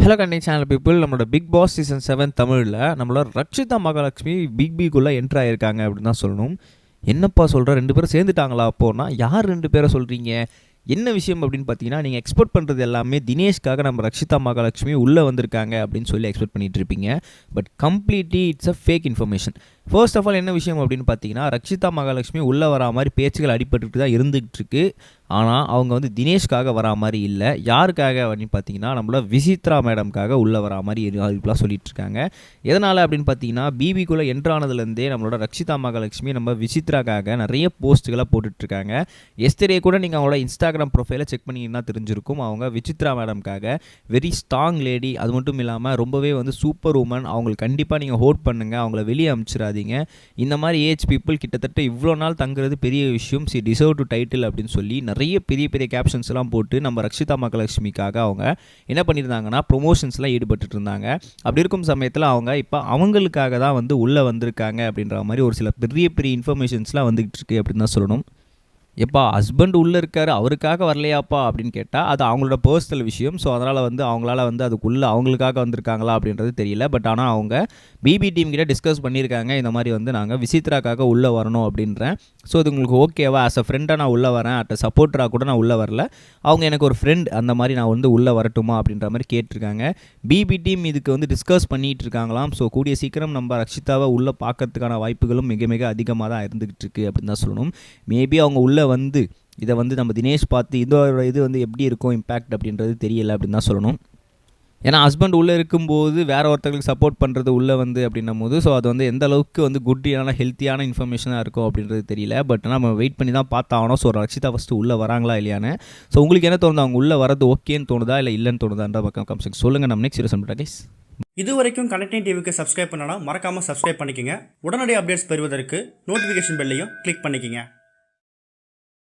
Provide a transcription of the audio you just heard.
Hello கண்ணி channel people, நம்மளோட big Boss season 7 தமிழில் நம்மளோட ரக்ஷிதா மகாலட்சுமி பிக்குள்ளே என்ட்ரு ஆகியிருக்காங்க அப்படின்னு தான் சொல்லணும். என்னப்பா சொல்கிற, 2 பேரும் சேர்ந்துட்டாங்களா? அப்போனா யார் 2 பேரை சொல்கிறீங்க? என்ன விஷயம் அப்படின்னு பார்த்தீங்கன்னா, நீங்கள் எக்ஸ்பெக்ட் பண்ணுறது எல்லாமே தினேஷ்காக நம்ம ரக்ஷிதா மகாலட்சுமி உள்ளே வந்திருக்காங்க அப்படின்னு சொல்லி எக்ஸ்பெக்ட் பண்ணிட்டு இருப்பீங்க. But completely it's a fake information. First of all என்ன விஷயம் அப்படின்னு பார்த்தீங்கன்னா, ரக்ஷிதா மகாலட்சுமி உள்ளே வரா மாதிரி பேச்சுகள் அடிபட்டுட்டு தான் இருந்துகிட்டு இருக்கு. ஆனால் அவங்க வந்து தினேஷ்காக வரா மாதிரி இல்லை. யாருக்காக அப்படின்னு பார்த்தீங்கன்னா, நம்மளோட விசித்ரா மேடம்காக உள்ளே வரா மாதிரி இப்படிலாம் சொல்லிட்டு இருக்காங்க. எதனால் அப்படின்னு பார்த்தீங்கன்னா, பிபிக்குள்ளே என்ட்ரானதுலேருந்தே நம்மளோட ரக்ஷிதா மகாலட்சுமி நம்ம விசித்ராக்காக நிறைய போஸ்ட்டுகளை போட்டுட்ருக்காங்க. எஸ்டர்டே கூட நீங்கள் அவங்களோட இன்ஸ்டாகிராம் ப்ரொஃபைலை செக் பண்ணிங்கன்னா தெரிஞ்சிருக்கும். அவங்க விசித்ரா மேடம்காக வெரி ஸ்ட்ராங் லேடி, அது மட்டும் இல்லாமல் ரொம்பவே வந்து சூப்பர் உமன், அவங்களுக்கு கண்டிப்பாக நீங்கள் ஹோட் பண்ணுங்கள், அவங்கள வெளியே அனுப்பிச்சிடாதீங்க. இந்த மாதிரி ஏஜ் பீப்புள் கிட்டத்தட்ட இவ்வளோ நாள் தங்குறது பெரிய விஷயம், சி டிசர்வ் டு டைட்டில் அப்படின்னு சொல்லி நிறைய பெரிய பெரிய கேப்ஷன்ஸ் எல்லாம் போட்டு நம்ம ரக்ஷிதா மகாலட்சுமிக்காக அவங்க என்ன பண்ணியிருந்தாங்கன்னா ப்ரொமோஷன்ஸ்லாம் ஈடுபட்டு இருந்தாங்க. அப்படி இருக்கும் சமயத்தில் அவங்க இப்போ அவங்களுக்காக தான் வந்து உள்ளே வந்திருக்காங்க அப்படின்ற மாதிரி ஒரு சில பெரிய பெரிய இன்ஃபர்மேஷன்ஸ்லாம் வந்துகிட்டு இருக்கு அப்படின்னு தான் சொல்லணும். எப்பா ஹஸ்பண்ட் உள்ளே இருக்காரு, அவருக்காக வரலையாப்பா அப்படின்னு கேட்டால் அது அவங்களோட பர்சனல் விஷயம். ஸோ அதனால் வந்து அவங்களால வந்து அதுக்குள்ளே அவங்களுக்காக வந்திருக்காங்களா அப்படின்றது தெரியல. பட் ஆனால் அவங்க பிபி டீம் கிட்ட டிஸ்கஸ் பண்ணியிருக்காங்க, இந்த மாதிரி வந்து நாங்கள் விசித்ராக்காக உள்ளே வரணும் அப்படின்றேன். ஸோ அது உங்களுக்கு ஓகேவா? ஆஸ் அ ஃப்ரெண்டாக நான் உள்ளே வரேன், அட் அ சப்போர்ட்டராக கூட நான் உள்ளே வரல, அவங்க எனக்கு ஒரு ஃப்ரெண்ட், அந்த மாதிரி நான் வந்து உள்ளே வரட்டுமா அப்படின்ற மாதிரி கேட்டிருக்காங்க. பிபி டீம் இதுக்கு வந்து டிஸ்கஸ் பண்ணிகிட்டு இருக்காங்களாம். ஸோ கூடிய சீக்கிரம் நம்ம ரக்ஷிதாவை உள்ளே பார்க்கறதுக்கான வாய்ப்புகளும் மிக மிக அதிகமாக தான் இருந்துகிட்டு இருக்கு அப்படின்னு தான் சொல்லணும். மேபி அவங்க உள்ளே வந்து இதை வந்து நம்ம தினேஷ் பார்த்து இதோட இது வந்து எப்படி இருக்கும் இம்பேக்ட் அப்படின்றது தெரியலை அப்படின்னு தான் சொல்லணும். ஏன்னா ஹஸ்பண்ட் உள்ளே இருக்கும்போது வேற ஒருத்தங்களுக்கு சப்போர்ட் பண்ணுறது உள்ளே வந்து அப்படின்னும் போது, ஸோ அது வந்து எந்த அளவுக்கு வந்து குட்டியான ஹெல்த்தியான இன்ஃபர்மேஷனாக இருக்கும் அப்படின்றது தெரியல. பட் நம்ம வெயிட் பண்ணி தான் பார்த்தாகணும். ஸோ ரக்ஷிதா ஃபஸ்ட்டு உள்ளே வராங்களா இல்லையான்னு. ஸோ உங்களுக்கு என்ன தோணுது, அவங்க உள்ளே வரது ஓகேன்னு தோணுதா இல்லை இல்லைன்னு தோணுதான்ற பக்கம் கம்சன் சொல்லுங்கள். நம்ம நெக்ஸ்ட் வீடியோ கைஸ். இது வரைக்கும் கனெக்டிங் டிவிக்கு சப்ஸ்கிரைப் பண்ணனா மறக்காமல் சப்ஸ்கிரைப் பண்ணிக்கங்க. உடனடி அப்டேட்ஸ் பெறுவதற்கு நோட்டிஃபிகேஷன் பெல்லையும் கிளிக் பண்ணிக்கங்க.